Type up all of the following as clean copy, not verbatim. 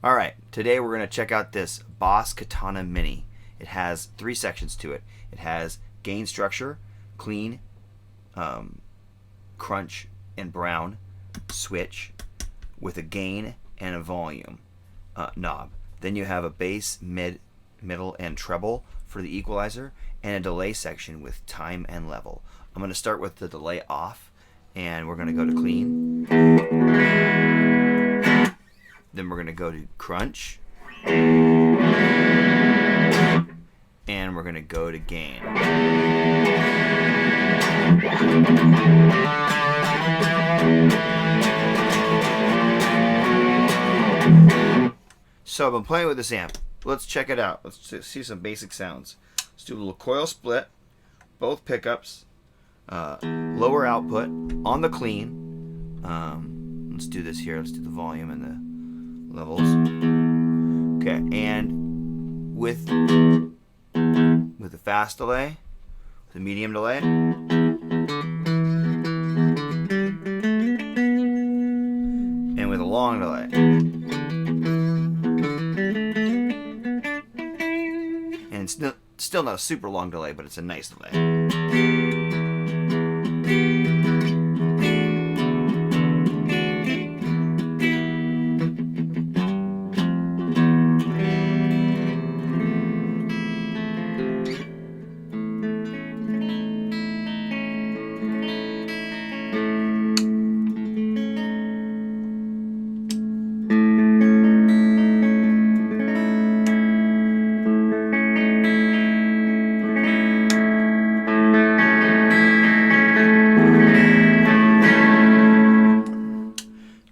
Alright, today we're going to check out this Boss Katana Mini. It has 3 sections to it. It has gain structure, clean, crunch, and brown switch with a gain and a volume knob. Then you have a bass, mid, middle, and treble for the equalizer, and a delay section with time and level. I'm going to start with the delay off, and we're going to go to clean. Then we're going to go to crunch. And we're going to go to gain. So I've been playing with this amp. Let's check it out. Let's see some basic sounds. Let's do a little coil split, both pickups, lower output on the clean. Let's do this here. Let's do the volume and the levels. Okay, and with the fast delay, the medium delay, and with a long delay. And it's still not a super long delay, but it's a nice delay.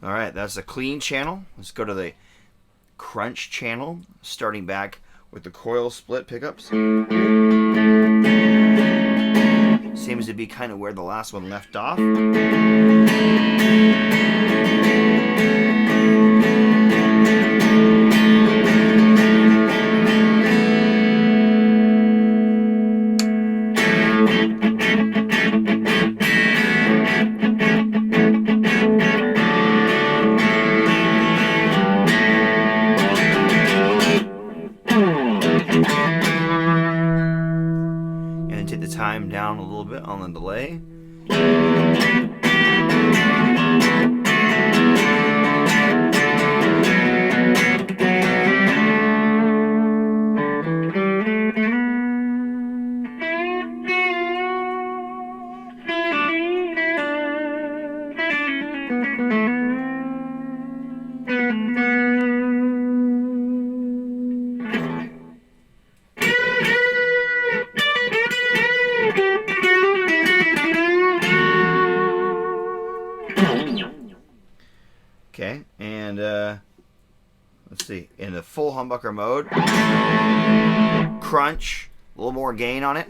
Alright, that's a clean channel. Let's go to the crunch channel, starting back with the coil split pickups. Seems to be kind of where the last one left off. And take the time down a little bit on the delay. Okay, and let's see, in the full humbucker mode, crunch, a little more gain on it.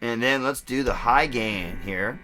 And then let's do the high gain here.